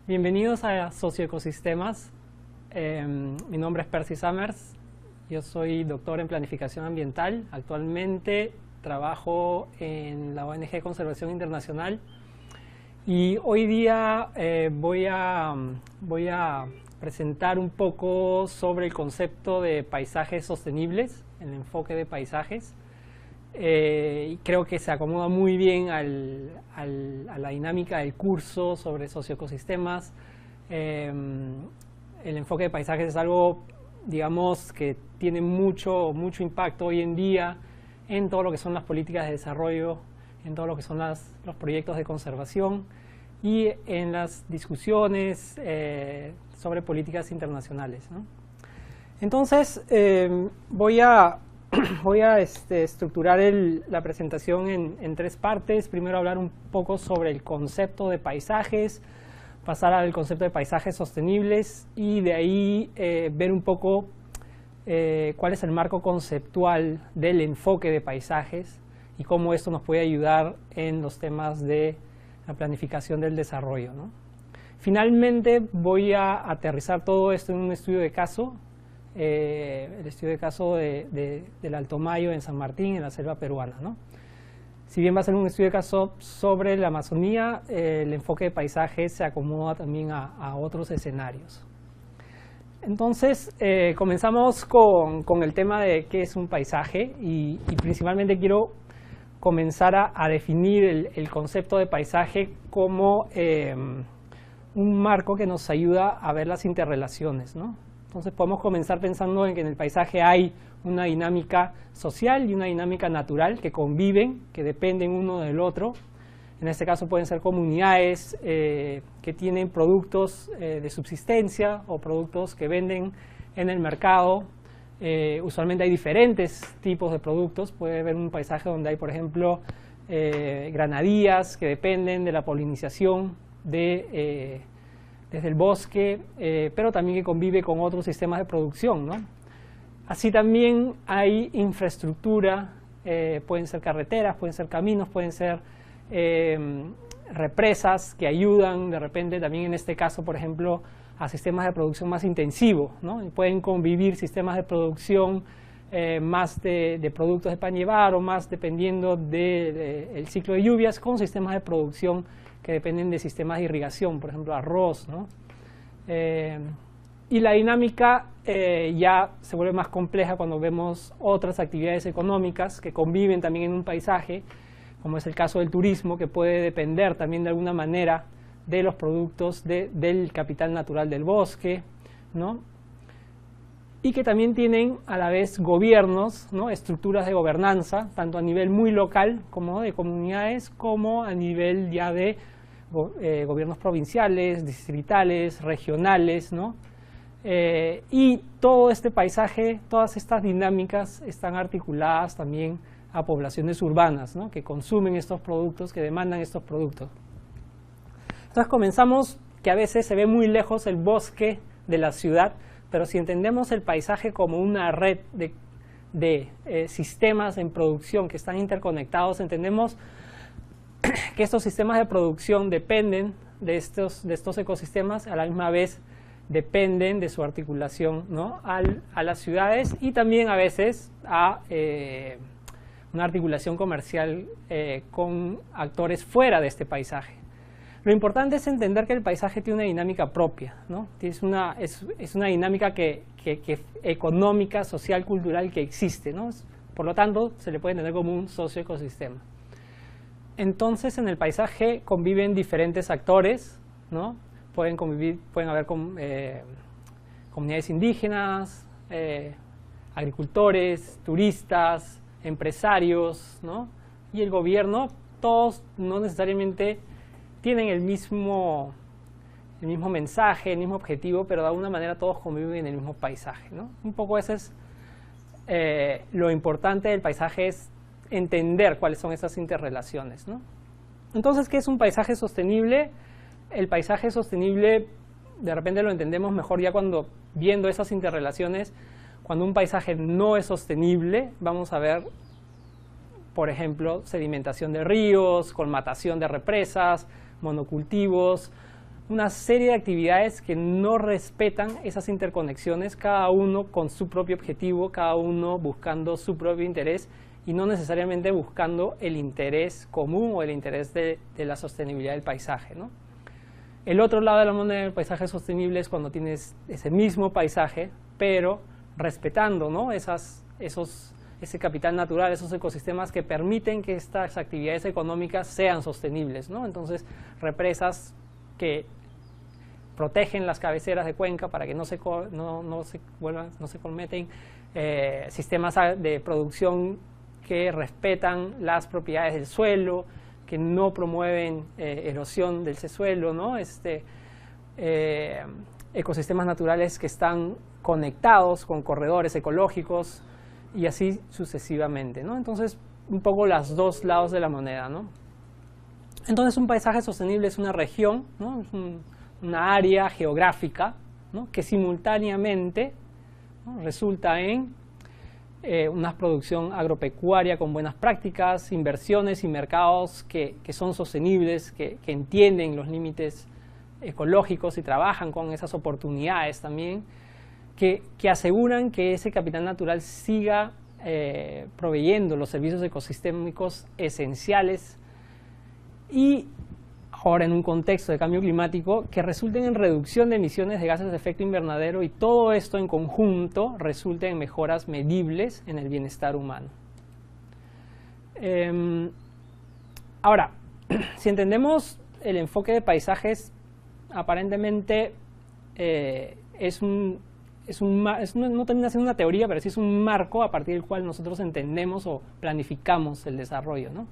Bienvenidos a Socioecosistemas. Mi nombre es Percy Summers. Yo soy doctor en planificación ambiental. Actualmente trabajo en la ONG Conservación Internacional. Y hoy día voy a presentar un poco sobre el concepto de paisajes sostenibles, el enfoque de paisajes. Y creo que se acomoda muy bien a la dinámica del curso sobre socioecosistemas. El enfoque de paisajes es algo, digamos, que tiene mucho impacto hoy en día en todo lo que son las políticas de desarrollo, en todo lo que son los proyectos de conservación y en las discusiones sobre políticas internacionales, ¿no? Entonces, voy a estructurar la presentación en tres partes. Primero hablar un poco sobre el concepto de paisajes, pasar al concepto de paisajes sostenibles y de ahí ver un poco cuál es el marco conceptual del enfoque de paisajes y cómo esto nos puede ayudar en los temas de la planificación del desarrollo, ¿no? Finalmente voy a aterrizar todo esto en un estudio de caso. El estudio de caso del Alto Mayo en San Martín, en la selva peruana, ¿no? Si bien va a ser un estudio de caso sobre la Amazonía, el enfoque de paisajes se acomoda también a otros escenarios. Entonces, comenzamos con el tema de qué es un paisaje y principalmente quiero comenzar a definir el concepto de paisaje como un marco que nos ayuda a ver las interrelaciones, ¿no? Entonces podemos comenzar pensando en que en el paisaje hay una dinámica social y una dinámica natural que conviven, que dependen uno del otro. En este caso pueden ser comunidades que tienen productos de subsistencia o productos que venden en el mercado. Usualmente hay diferentes tipos de productos. Puede haber un paisaje donde hay, por ejemplo, granadías que dependen de la polinización desde el bosque, pero también que convive con otros sistemas de producción, ¿no? Así también hay infraestructura, pueden ser carreteras, pueden ser caminos, pueden ser represas que ayudan de repente también en este caso, por ejemplo, a sistemas de producción más intensivos, ¿no? Y pueden convivir sistemas de producción más de productos de pan llevar o más dependiendo del ciclo de lluvias con sistemas de producción que dependen de sistemas de irrigación, por ejemplo arroz, ¿no? Y la dinámica ya se vuelve más compleja cuando vemos otras actividades económicas que conviven también en un paisaje, como es el caso del turismo, que puede depender también de alguna manera de los productos del capital natural del bosque, ¿no? Y que también tienen a la vez gobiernos, ¿no? Estructuras de gobernanza, tanto a nivel muy local como de comunidades, como a nivel ya de gobiernos provinciales, distritales, regionales, ¿no? Y todo este paisaje, todas estas dinámicas están articuladas también a poblaciones urbanas, ¿no? Que consumen estos productos, que demandan estos productos. Entonces comenzamos que a veces se ve muy lejos el bosque de la ciudad, pero si entendemos el paisaje como una red de sistemas en producción que están interconectados, entendemos que estos sistemas de producción dependen de estos ecosistemas, a la misma vez dependen de su articulación, ¿no? a las ciudades y también a veces a una articulación comercial con actores fuera de este paisaje. Lo importante es entender que el paisaje tiene una dinámica propia, ¿no? Es una dinámica económica, social, cultural que existe, ¿no? Por lo tanto, se le puede entender como un socioecosistema. Entonces, en el paisaje conviven diferentes actores, ¿no? Pueden haber comunidades indígenas, agricultores, turistas, empresarios, ¿no? Y el gobierno, todos no necesariamente tienen el mismo mensaje, el mismo objetivo, pero de alguna manera todos conviven en el mismo paisaje, ¿no? Un poco ese es lo importante del paisaje, es entender cuáles son esas interrelaciones, ¿no? Entonces, ¿qué es un paisaje sostenible? El paisaje sostenible de repente lo entendemos mejor ya cuando viendo esas interrelaciones. Cuando un paisaje no es sostenible, vamos a ver, por ejemplo, sedimentación de ríos, colmatación de represas, monocultivos, una serie de actividades que no respetan esas interconexiones, cada uno con su propio objetivo, cada uno buscando su propio interés y no necesariamente buscando el interés común o el interés de la sostenibilidad del paisaje, ¿no? El otro lado de la moneda del paisaje sostenible es cuando tienes ese mismo paisaje, pero respetando, ¿no? Ese capital natural, esos ecosistemas que permiten que estas actividades económicas sean sostenibles, ¿no? Entonces, represas que protegen las cabeceras de cuenca para que no se cometen, sistemas de producción que respetan las propiedades del suelo, que no promueven erosión del suelo, ¿no? Ecosistemas naturales que están conectados con corredores ecológicos y así sucesivamente, ¿no? Entonces, un poco los dos lados de la moneda, ¿no? Entonces, un paisaje sostenible es una región, ¿no? Es una área geográfica, ¿no? Que simultáneamente, ¿no? Resulta en una producción agropecuaria con buenas prácticas, inversiones y mercados que son sostenibles, que entienden los límites ecológicos y trabajan con esas oportunidades también, que aseguran que ese capital natural siga proveyendo los servicios ecosistémicos esenciales y ahora en un contexto de cambio climático que resulten en reducción de emisiones de gases de efecto invernadero y todo esto en conjunto resulte en mejoras medibles en el bienestar humano. Ahora, si entendemos el enfoque de paisajes, aparentemente no termina siendo una teoría, pero sí es un marco a partir del cual nosotros entendemos o planificamos el desarrollo, ¿no?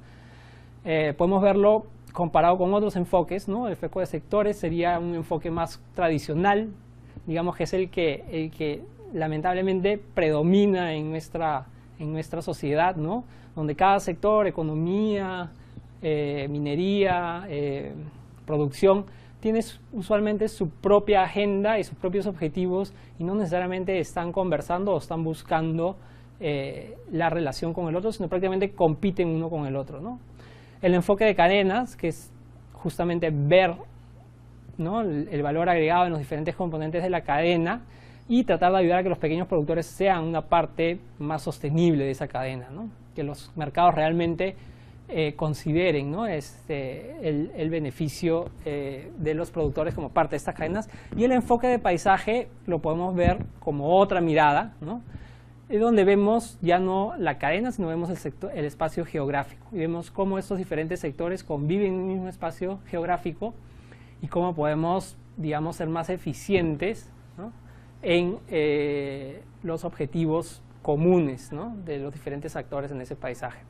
Podemos verlo comparado con otros enfoques, ¿no? El enfoque de sectores sería un enfoque más tradicional, digamos que es el que lamentablemente predomina en nuestra sociedad, ¿no? Donde cada sector, economía, minería, producción, tiene usualmente su propia agenda y sus propios objetivos y no necesariamente están conversando o están buscando la relación con el otro, sino prácticamente compiten uno con el otro, ¿no? El enfoque de cadenas, que es justamente ver, ¿no? el valor agregado en los diferentes componentes de la cadena y tratar de ayudar a que los pequeños productores sean una parte más sostenible de esa cadena, ¿no? Que los mercados realmente consideren, ¿no? el beneficio de los productores como parte de estas cadenas. Y el enfoque de paisaje lo podemos ver como otra mirada, ¿no? Donde vemos ya no la cadena, sino vemos el espacio geográfico. Y vemos cómo estos diferentes sectores conviven en un mismo espacio geográfico y cómo podemos, digamos, ser más eficientes, ¿no? En los objetivos comunes, ¿no? De los diferentes actores en ese paisaje.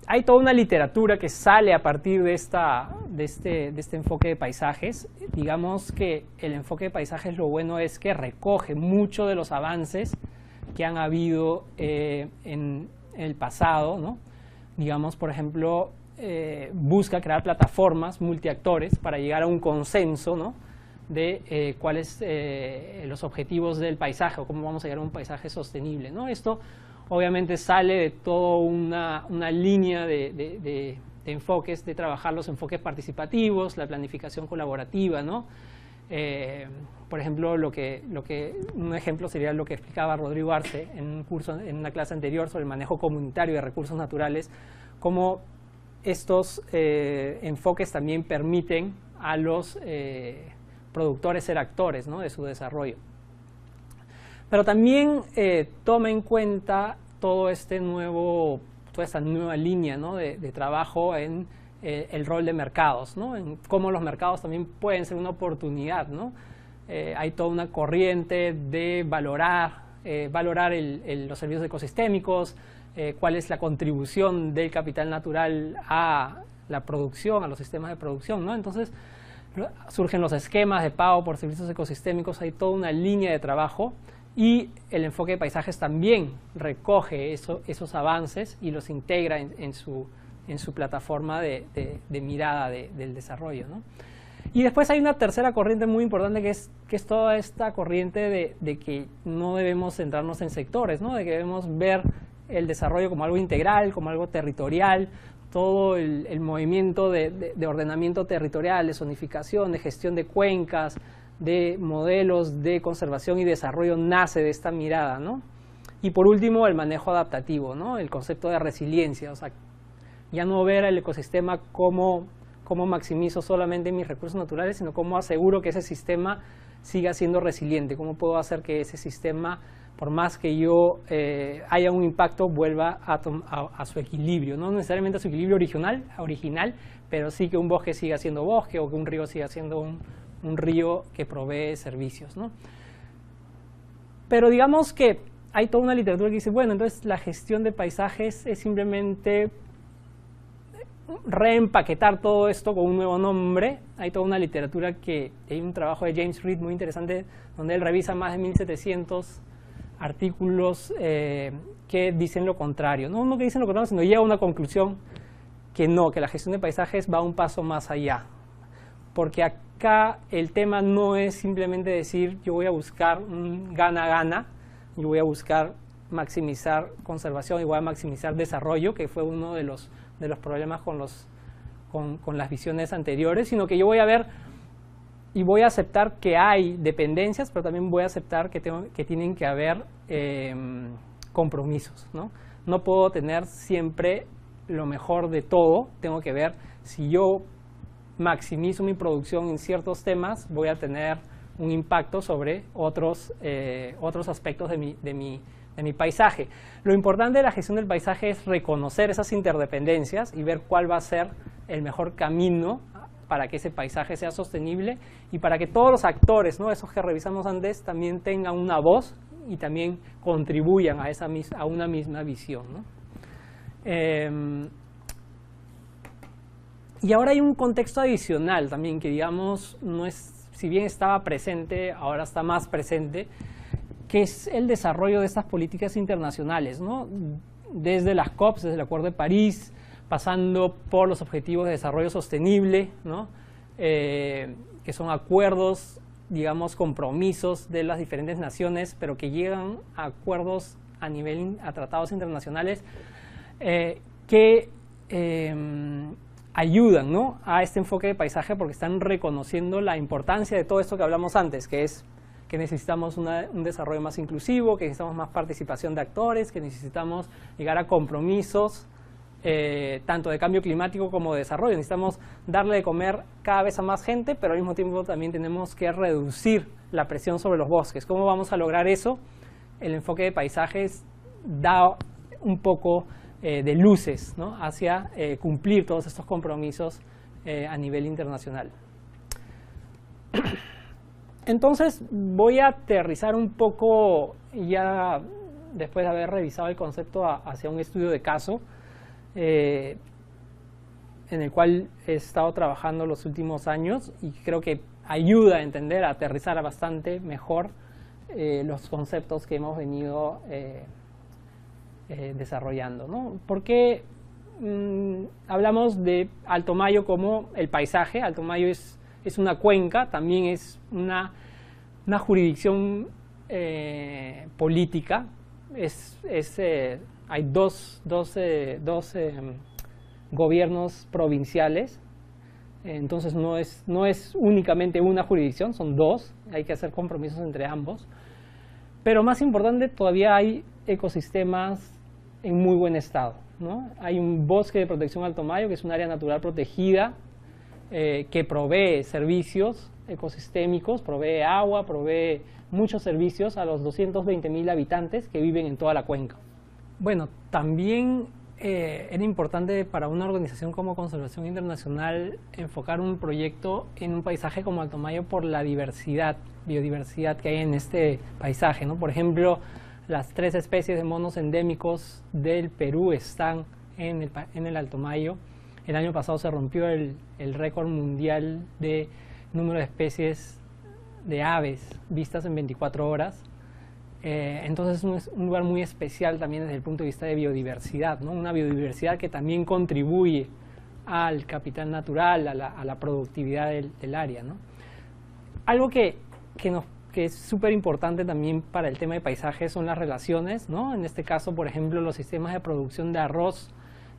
Hay toda una literatura que sale a partir de este enfoque de paisajes. Digamos que el enfoque de paisajes, lo bueno es que recoge mucho de los avances que han habido en el pasado, ¿no? Digamos, por ejemplo, busca crear plataformas multiactores para llegar a un consenso, ¿no? De cuáles los objetivos del paisaje o cómo vamos a llegar a un paisaje sostenible, ¿no? Esto obviamente sale de toda una línea de enfoques, de trabajar los enfoques participativos, la planificación colaborativa, ¿no? Por ejemplo, un ejemplo sería lo que explicaba Rodrigo Arce en una clase anterior sobre el manejo comunitario de recursos naturales, cómo estos enfoques también permiten a los productores ser actores, ¿no? De su desarrollo. Pero también toma en cuenta toda esta nueva línea, ¿no? de trabajo en el rol de mercados, ¿no? En cómo los mercados también pueden ser una oportunidad, ¿no? Hay toda una corriente de valorar los servicios ecosistémicos, cuál es la contribución del capital natural a la producción, a los sistemas de producción, ¿no? Entonces surgen los esquemas de pago por servicios ecosistémicos, hay toda una línea de trabajo. Y el enfoque de paisajes también recoge esos avances y los integra en su plataforma de mirada del desarrollo, ¿no? Y después hay una tercera corriente muy importante que es toda esta corriente de que no debemos centrarnos en sectores, ¿no? De que debemos ver el desarrollo como algo integral, como algo territorial. todo el movimiento de ordenamiento territorial, de zonificación, de gestión de cuencas, de modelos de conservación y desarrollo nace de esta mirada, ¿no? Y por último, el manejo adaptativo, ¿no? El concepto de resiliencia, o sea, ya no ver el ecosistema como maximizo solamente mis recursos naturales, sino cómo aseguro que ese sistema siga siendo resiliente, cómo puedo hacer que ese sistema, por más que yo haya un impacto, vuelva a su equilibrio, no necesariamente a su equilibrio original, pero sí que un bosque siga siendo bosque o que un río siga siendo un río que provee servicios, ¿no? Pero digamos que hay toda una literatura que dice, bueno, entonces la gestión de paisajes es simplemente reempaquetar todo esto con un nuevo nombre. Hay toda una literatura hay un trabajo de James Reed muy interesante donde él revisa más de 1700 artículos que dicen lo contrario, no que dicen lo contrario, sino llega a una conclusión que no, que la gestión de paisajes va un paso más allá, porque acá el tema no es simplemente decir yo voy a buscar un gana-gana, yo voy a buscar maximizar conservación y voy a maximizar desarrollo, que fue uno de los problemas con las visiones anteriores, sino que yo voy a ver y voy a aceptar que hay dependencias, pero también voy a aceptar que tienen que haber compromisos, ¿no? No puedo tener siempre lo mejor de todo, tengo que ver si yo maximizo mi producción en ciertos temas, voy a tener un impacto sobre otros aspectos de mi paisaje. Lo importante de la gestión del paisaje es reconocer esas interdependencias y ver cuál va a ser el mejor camino para que ese paisaje sea sostenible y para que todos los actores, ¿no?, esos que revisamos antes, también tengan una voz y también contribuyan a una misma visión, ¿no? Y ahora hay un contexto adicional también que, digamos, no es, si bien estaba presente, ahora está más presente, que es el desarrollo de estas políticas internacionales, ¿no? Desde las COPs, desde el Acuerdo de París, pasando por los Objetivos de Desarrollo Sostenible, ¿no? Que son acuerdos, digamos, compromisos de las diferentes naciones, pero que llegan a acuerdos a tratados internacionales que ayudan, ¿no?, a este enfoque de paisaje, porque están reconociendo la importancia de todo esto que hablamos antes, que es que necesitamos un desarrollo más inclusivo, que necesitamos más participación de actores, que necesitamos llegar a compromisos tanto de cambio climático como de desarrollo. Necesitamos darle de comer cada vez a más gente, pero al mismo tiempo también tenemos que reducir la presión sobre los bosques. ¿Cómo vamos a lograr eso? El enfoque de paisajes da un poco de luces, ¿no?, hacia cumplir todos estos compromisos a nivel internacional. Entonces voy a aterrizar un poco, ya después de haber revisado el concepto, hacia un estudio de caso en el cual he estado trabajando los últimos años y creo que ayuda a entender, a aterrizar bastante mejor los conceptos que hemos venido desarrollando, ¿no? Porque hablamos de Alto Mayo como el paisaje. Alto Mayo es una cuenca, también es una jurisdicción política. Hay dos gobiernos provinciales, entonces no es únicamente una jurisdicción, son dos, hay que hacer compromisos entre ambos. Pero más importante, todavía hay ecosistemas en muy buen estado, ¿no? Hay un bosque de protección Alto Mayo, que es un área natural protegida, que provee servicios ecosistémicos, provee agua, provee muchos servicios a los 220.000 habitantes que viven en toda la cuenca. Bueno, también era importante para una organización como Conservación Internacional enfocar un proyecto en un paisaje como Alto Mayo por la biodiversidad que hay en este paisaje, ¿no? Por ejemplo, las 3 especies de monos endémicos del Perú están en el Alto Mayo. El año pasado se rompió el récord mundial de número de especies de aves vistas en 24 horas. Entonces es un lugar muy especial también desde el punto de vista de biodiversidad, ¿no? Una biodiversidad que también contribuye al capital natural, a la productividad del área, ¿no? Algo que es súper importante también para el tema de paisaje son las relaciones, ¿no? En este caso, por ejemplo, los sistemas de producción de arroz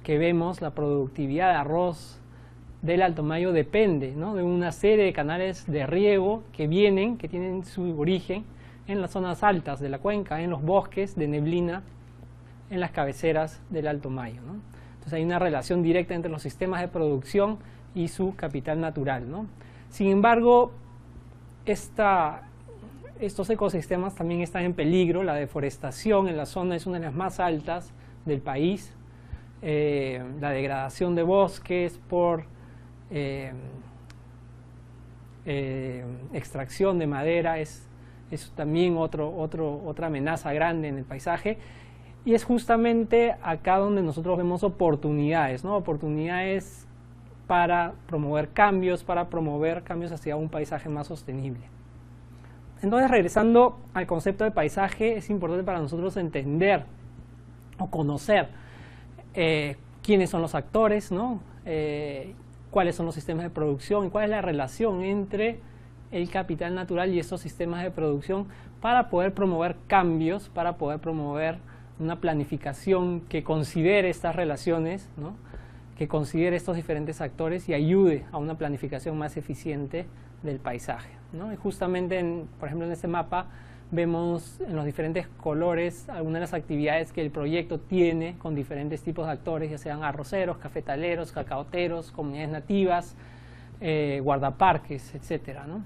que vemos, la productividad de arroz del Alto Mayo depende, ¿no?, de una serie de canales de riego que tienen su origen en las zonas altas de la cuenca, en los bosques de neblina, en las cabeceras del Alto Mayo, ¿no? Entonces hay una relación directa entre los sistemas de producción y su capital natural, ¿no? Sin embargo, estos ecosistemas también están en peligro. La deforestación en la zona es una de las más altas del país. La degradación de bosques por extracción de madera es también otra amenaza grande en el paisaje, y es justamente acá donde nosotros vemos oportunidades, ¿no? Oportunidades para promover cambios hacia un paisaje más sostenible. Entonces, regresando al concepto de paisaje, es importante para nosotros entender o conocer quiénes son los actores, ¿no? Cuáles son los sistemas de producción y cuál es la relación entre el capital natural y estos sistemas de producción para poder promover cambios, para poder promover una planificación que considere estas relaciones, ¿no?, que considere estos diferentes actores y ayude a una planificación más eficiente del paisaje, ¿no? Y justamente, por ejemplo, en este mapa vemos en los diferentes colores algunas de las actividades que el proyecto tiene con diferentes tipos de actores, ya sean arroceros, cafetaleros, cacaoteros, comunidades nativas, guardaparques, etcétera, ¿no?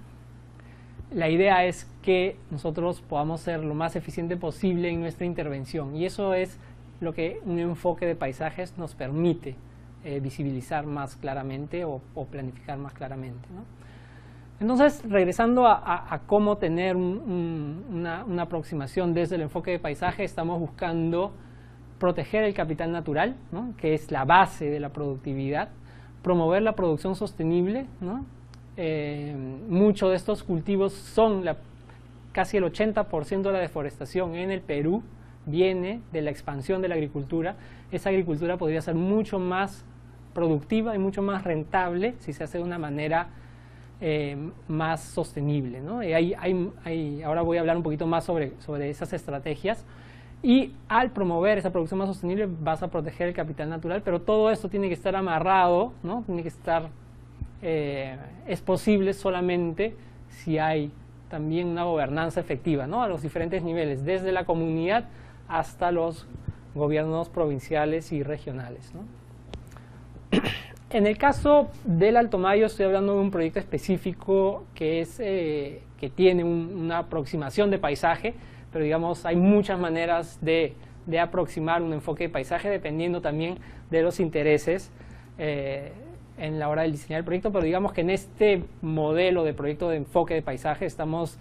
La idea es que nosotros podamos ser lo más eficiente posible en nuestra intervención, y eso es lo que un enfoque de paisajes nos permite visibilizar más claramente o planificar más claramente, ¿no? Entonces, regresando a cómo tener una aproximación desde el enfoque de paisaje, estamos buscando proteger el capital natural, ¿no?, que es la base de la productividad, promover la producción sostenible, ¿no? Muchos de estos cultivos son casi el 80% de la deforestación en el Perú viene de la expansión de la agricultura. Esa agricultura podría ser mucho más productiva y mucho más rentable si se hace de una manera más sostenible, ¿no? Y ahora voy a hablar un poquito más sobre esas estrategias. Y al promover esa producción más sostenible vas a proteger el capital natural, pero todo esto tiene que estar amarrado, ¿no? Tiene que estar, es posible solamente si hay también una gobernanza efectiva, ¿no?, a los diferentes niveles, desde la comunidad hasta los gobiernos provinciales y regionales, ¿no? En el caso del Alto Mayo estoy hablando de un proyecto específico que tiene una aproximación de paisaje, pero digamos hay muchas maneras de aproximar un enfoque de paisaje dependiendo también de los intereses en la hora de diseñar el proyecto, pero digamos que en este modelo de proyecto de enfoque de paisaje estamos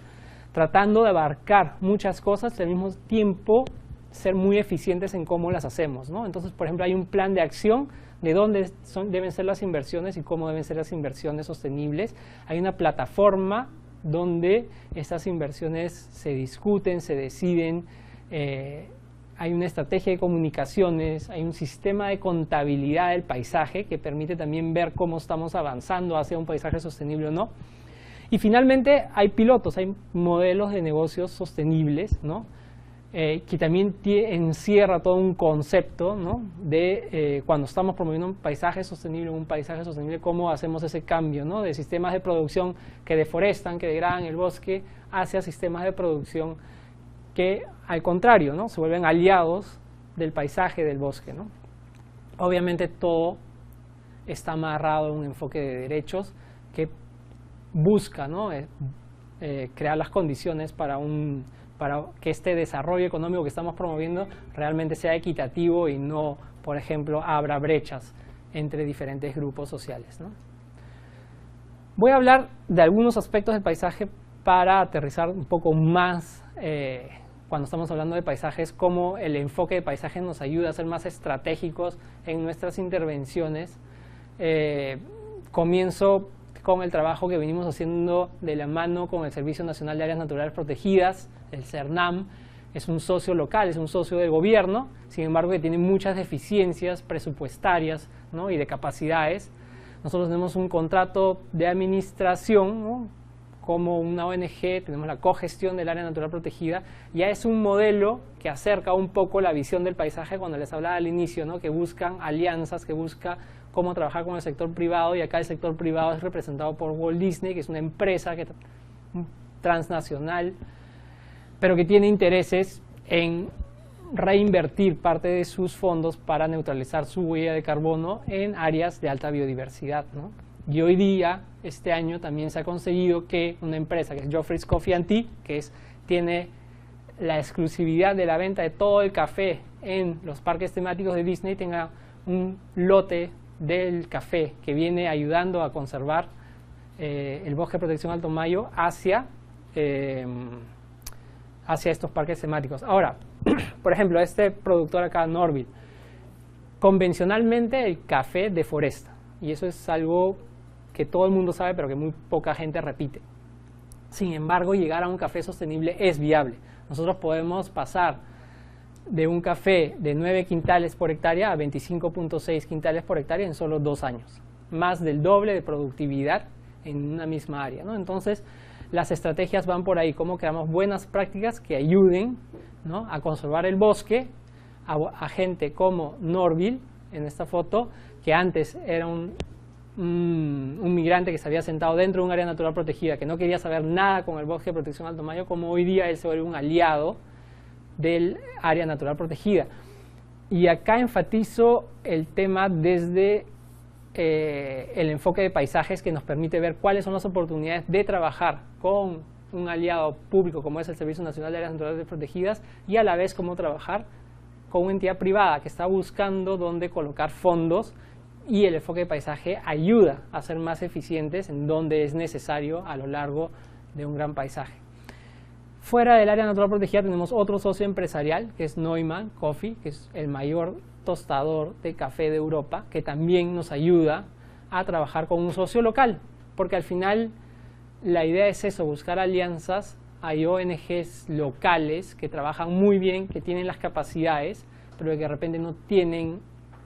tratando de abarcar muchas cosas y al mismo tiempo ser muy eficientes en cómo las hacemos, ¿no? Entonces, por ejemplo, hay un plan de acción de dónde deben ser las inversiones y cómo deben ser las inversiones sostenibles. Hay una plataforma donde estas inversiones se discuten, se deciden, hay una estrategia de comunicaciones, hay un sistema de contabilidad del paisaje que permite también ver cómo estamos avanzando hacia un paisaje sostenible o no. Y finalmente hay pilotos, hay modelos de negocios sostenibles, ¿no?, que también encierra todo un concepto, ¿no?, de cuando estamos promoviendo un paisaje sostenible, cómo hacemos ese cambio, ¿no?, de sistemas de producción que deforestan, que degradan el bosque, hacia sistemas de producción que, al contrario, ¿no?, se vuelven aliados del paisaje, del bosque, ¿no? Obviamente todo está amarrado a un enfoque de derechos que busca, ¿no?, crear las condiciones para que este desarrollo económico que estamos promoviendo realmente sea equitativo y no, por ejemplo, abra brechas entre diferentes grupos sociales, ¿no? Voy a hablar de algunos aspectos del paisaje para aterrizar un poco más cuando estamos hablando de paisajes, cómo el enfoque de paisaje nos ayuda a ser más estratégicos en nuestras intervenciones. Comienzo con el trabajo que venimos haciendo de la mano con el Servicio Nacional de Áreas Naturales Protegidas, el CERNAM. Es un socio local, es un socio de gobierno, sin embargo que tiene muchas deficiencias presupuestarias, ¿no?, y de capacidades. Nosotros tenemos un contrato de administración, ¿no?, como una ONG, tenemos la cogestión del área natural protegida, ya es un modelo que acerca un poco la visión del paisaje cuando les hablaba al inicio, ¿no? Que buscan alianzas, que busca cómo trabajar con el sector privado, y acá el sector privado es representado por Walt Disney, que es una empresa transnacional, pero que tiene intereses en reinvertir parte de sus fondos para neutralizar su huella de carbono en áreas de alta biodiversidad, ¿no? Y hoy día, este año, también se ha conseguido que una empresa que es Joffrey's Coffee and Tea, que tiene la exclusividad de la venta de todo el café en los parques temáticos de Disney, tenga un lote del café que viene ayudando a conservar el bosque de protección Alto Mayo hacia estos parques temáticos. Ahora, por ejemplo, este productor acá, Norville, convencionalmente el café deforesta, y eso es algo que todo el mundo sabe, pero que muy poca gente repite. Sin embargo, llegar a un café sostenible es viable. Nosotros podemos pasar de un café de 9 quintales por hectárea a 25.6 quintales por hectárea en solo 2 años. Más del doble de productividad en una misma área, ¿no? Entonces, las estrategias van por ahí, cómo creamos buenas prácticas que ayuden, ¿no?, a conservar el bosque, a gente como Norville, en esta foto, que antes era un migrante que se había sentado dentro de un área natural protegida, que no quería saber nada con el bosque de protección Alto Mayo, como hoy día él se vuelve un aliado del área natural protegida. Y acá enfatizo el tema desde el enfoque de paisajes, que nos permite ver cuáles son las oportunidades de trabajar con un aliado público como es el Servicio Nacional de Áreas Naturales Protegidas, y a la vez cómo trabajar con una entidad privada que está buscando dónde colocar fondos, y el enfoque de paisaje ayuda a ser más eficientes en donde es necesario a lo largo de un gran paisaje. Fuera del área natural protegida tenemos otro socio empresarial, que es Neumann Coffee, que es el mayor tostador de café de Europa, que también nos ayuda a trabajar con un socio local, porque al final la idea es eso, buscar alianzas. Hay ONGs locales que trabajan muy bien, que tienen las capacidades, pero que de repente no tienen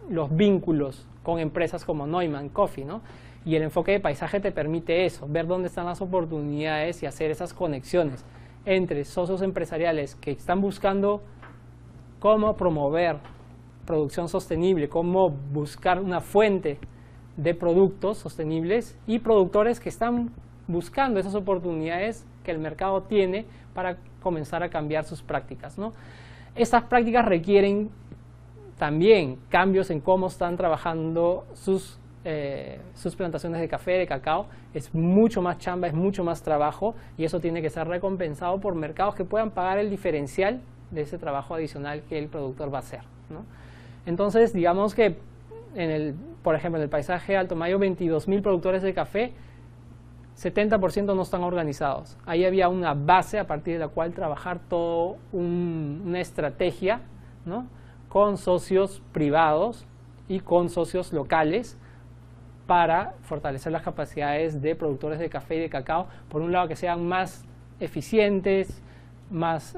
los vínculos con empresas como Neumann Coffee, ¿no? Y el enfoque de paisaje te permite eso, ver dónde están las oportunidades y hacer esas conexiones entre socios empresariales que están buscando cómo promover producción sostenible, cómo buscar una fuente de productos sostenibles, y productores que están buscando esas oportunidades que el mercado tiene para comenzar a cambiar sus prácticas, ¿no? Estas prácticas requieren también cambios en cómo están trabajando sus plantaciones de café, de cacao. Es mucho más chamba, es mucho más trabajo, y eso tiene que ser recompensado por mercados que puedan pagar el diferencial de ese trabajo adicional que el productor va a hacer, ¿no? Entonces, digamos que, por ejemplo, en el paisaje Alto Mayo, 22.000 productores de café, 70% no están organizados. Ahí había una base a partir de la cual trabajar toda una estrategia, ¿no?, con socios privados y con socios locales para fortalecer las capacidades de productores de café y de cacao. Por un lado, que sean más eficientes, más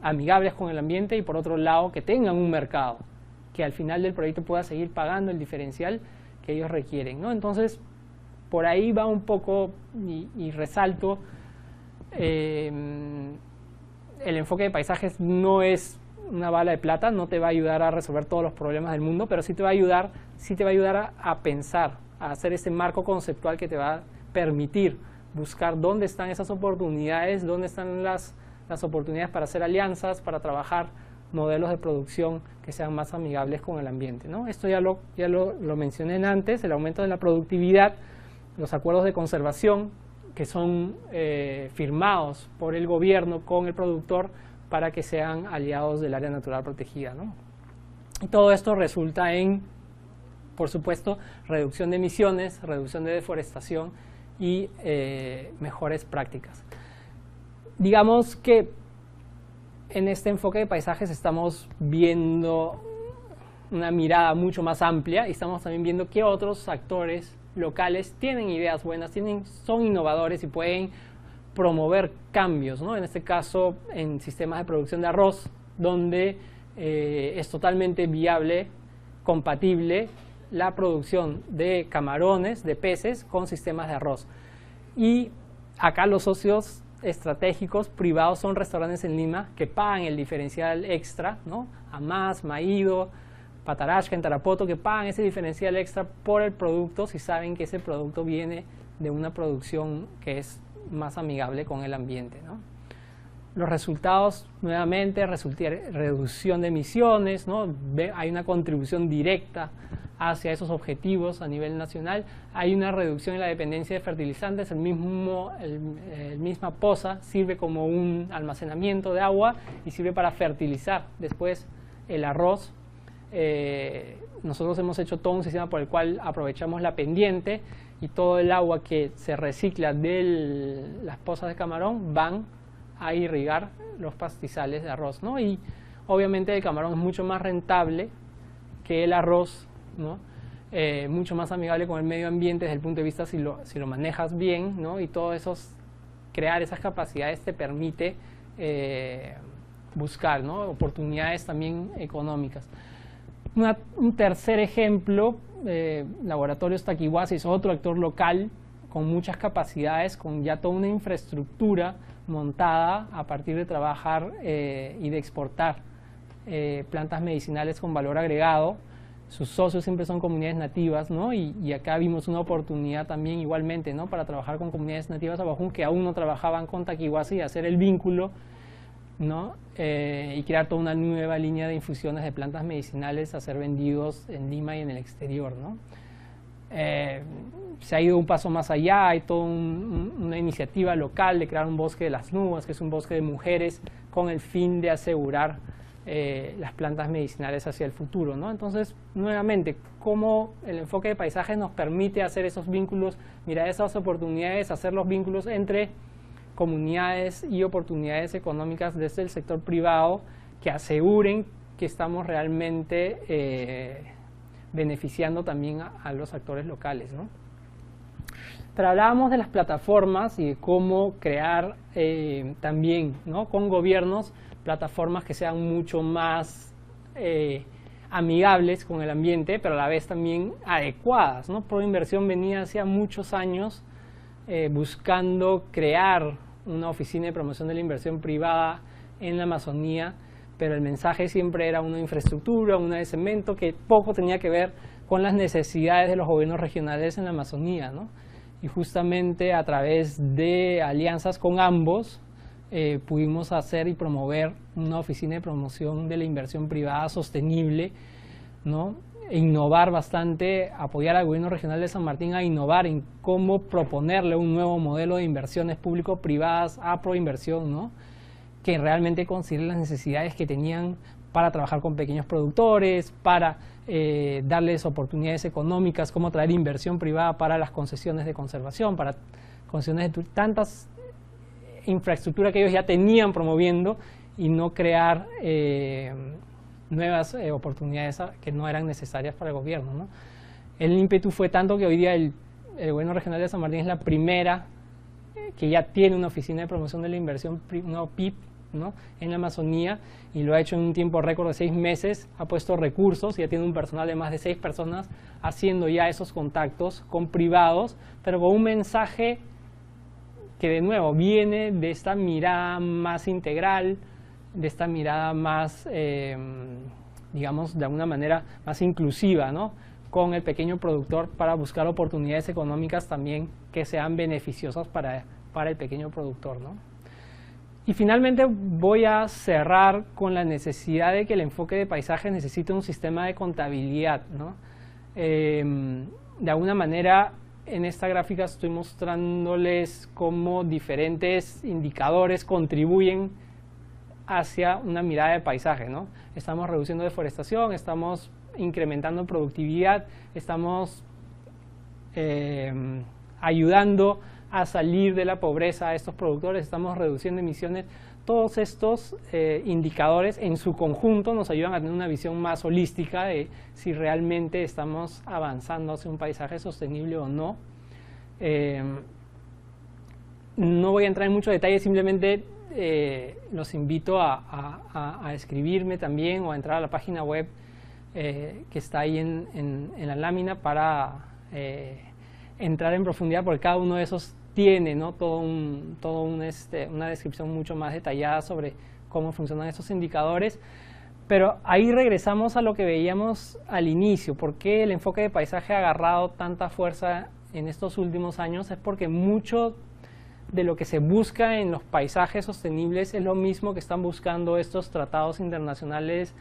amigables con el ambiente, y por otro lado, que tengan un mercado que al final del proyecto pueda seguir pagando el diferencial que ellos requieren, ¿no? Entonces, por ahí va un poco, y resalto, el enfoque de paisajes no es una bala de plata, no te va a ayudar a resolver todos los problemas del mundo, pero sí te va a ayudar a pensar, a hacer ese marco conceptual que te va a permitir buscar dónde están esas oportunidades, dónde están las oportunidades para hacer alianzas, para trabajar modelos de producción que sean más amigables con el ambiente, ¿no? Esto ya lo mencioné antes, el aumento de la productividad, los acuerdos de conservación que son firmados por el gobierno con el productor para que sean aliados del área natural protegida, ¿no? Y todo esto resulta en, por supuesto, reducción de emisiones, reducción de deforestación y mejores prácticas. Digamos que en este enfoque de paisajes estamos viendo una mirada mucho más amplia, y estamos también viendo qué otros actores locales tienen ideas buenas, son innovadores y pueden promover cambios, ¿no? En este caso, en sistemas de producción de arroz, donde es totalmente viable, compatible, la producción de camarones, de peces, con sistemas de arroz. Y acá los socios estratégicos privados son restaurantes en Lima que pagan el diferencial extra, ¿no? Amás, Maído, Patarasca, en Tarapoto, que pagan ese diferencial extra por el producto si saben que ese producto viene de una producción que es más amigable con el ambiente, ¿no? Los resultados, nuevamente, reducción de emisiones, ¿no? Hay una contribución directa hacia esos objetivos a nivel nacional. Hay una reducción en la dependencia de fertilizantes. El misma poza sirve como un almacenamiento de agua y sirve para fertilizar después el arroz. Nosotros hemos hecho todo un sistema por el cual aprovechamos la pendiente y todo el agua que se recicla de las pozas de camarón van a irrigar los pastizales de arroz, ¿no? Y obviamente el camarón es mucho más rentable que el arroz, ¿no? Mucho más amigable con el medio ambiente desde el punto de vista si lo manejas bien, ¿no? Y todo eso, crear esas capacidades te permite buscar, ¿no? Oportunidades también económicas. Un tercer ejemplo, Laboratorios Taquihuasi es otro actor local con muchas capacidades, con ya toda una infraestructura montada a partir de trabajar y de exportar plantas medicinales con valor agregado. Sus socios siempre son comunidades nativas, ¿no? Y acá vimos una oportunidad también igualmente, ¿no? Para trabajar con comunidades nativas Abajún que aún no trabajaban con Taquihuasi y hacer el vínculo, ¿no? Y crear toda una nueva línea de infusiones de plantas medicinales a ser vendidos en Lima y en el exterior, ¿no? Se ha ido un paso más allá, hay toda una iniciativa local de crear un bosque de las nubes, que es un bosque de mujeres con el fin de asegurar las plantas medicinales hacia el futuro, ¿no? Entonces, nuevamente, cómo el enfoque de paisajes nos permite hacer esos vínculos, mirar esas oportunidades, hacer los vínculos entre comunidades y oportunidades económicas desde el sector privado que aseguren que estamos realmente beneficiando también a los actores locales, ¿no? Pero hablábamos de las plataformas y de cómo crear también, ¿no? Con gobiernos plataformas que sean mucho más amigables con el ambiente, pero a la vez también adecuadas, ¿no? Proinversión venía hace muchos años buscando crear una oficina de promoción de la inversión privada en la Amazonía, pero el mensaje siempre era una infraestructura, una de cemento, que poco tenía que ver con las necesidades de los gobiernos regionales en la Amazonía, ¿no? Y justamente a través de alianzas con ambos pudimos hacer y promover una oficina de promoción de la inversión privada sostenible, ¿no? E innovar bastante, apoyar al gobierno regional de San Martín a innovar en cómo proponerle un nuevo modelo de inversiones público-privadas a Proinversión, ¿no? Que realmente considere las necesidades que tenían para trabajar con pequeños productores, para darles oportunidades económicas, cómo traer inversión privada para las concesiones de conservación, para concesiones de tantas infraestructuras que ellos ya tenían promoviendo y no crear nuevas oportunidades que no eran necesarias para el gobierno, ¿no? El ímpetu fue tanto que hoy día el gobierno regional de San Martín es la primera que ya tiene una oficina de promoción de la inversión, una OPIP, ¿no? En la Amazonía, y lo ha hecho en un tiempo récord de 6 meses, ha puesto recursos, ya tiene un personal de más de 6 personas haciendo ya esos contactos con privados, pero con un mensaje que de nuevo viene de esta mirada más integral, de esta mirada más, digamos, de alguna manera más inclusiva, ¿no? Con el pequeño productor para buscar oportunidades económicas también que sean beneficiosas para el pequeño productor, ¿no? Y finalmente voy a cerrar con la necesidad de que el enfoque de paisaje necesite un sistema de contabilidad, ¿no? De alguna manera, en esta gráfica estoy mostrándoles cómo diferentes indicadores contribuyen hacia una mirada de paisaje, ¿no? Estamos reduciendo deforestación, estamos incrementando productividad, estamos ayudando a salir de la pobreza a estos productores, estamos reduciendo emisiones. Todos estos indicadores en su conjunto nos ayudan a tener una visión más holística de si realmente estamos avanzando hacia un paisaje sostenible o no. No voy a entrar en mucho detalle, simplemente los invito a escribirme también o a entrar a la página web que está ahí en la lámina para entrar en profundidad por cada uno de esos tiene, ¿no?, una descripción mucho más detallada sobre cómo funcionan estos indicadores. Pero ahí regresamos a lo que veíamos al inicio. ¿Por qué el enfoque de paisaje ha agarrado tanta fuerza en estos últimos años? Es porque mucho de lo que se busca en los paisajes sostenibles es lo mismo que están buscando estos tratados internacionales,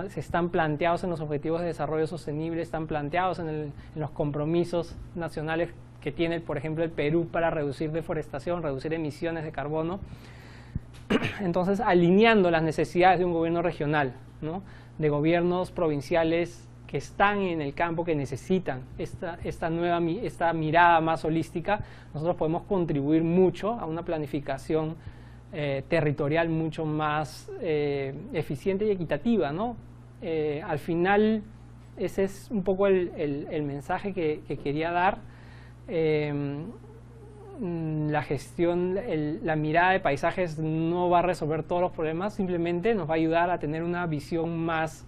se están planteados en los Objetivos de Desarrollo Sostenible, están planteados en los compromisos nacionales que tiene, por ejemplo, el Perú para reducir deforestación, reducir emisiones de carbono. Entonces, alineando las necesidades de un gobierno regional, ¿no?, de gobiernos provinciales que están en el campo, que necesitan esta mirada más holística, nosotros podemos contribuir mucho a una planificación territorial mucho más eficiente y equitativa, ¿no? Al final, ese es un poco el mensaje que quería dar. La gestión, la mirada de paisajes no va a resolver todos los problemas, simplemente nos va a ayudar a tener una visión más,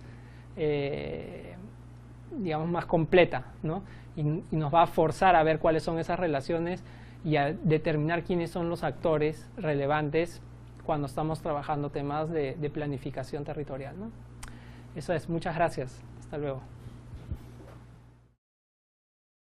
digamos, más completa, ¿no? Y nos va a forzar a ver cuáles son esas relaciones y a determinar quiénes son los actores relevantes cuando estamos trabajando temas de planificación territorial, ¿no? Eso es, muchas gracias, hasta luego.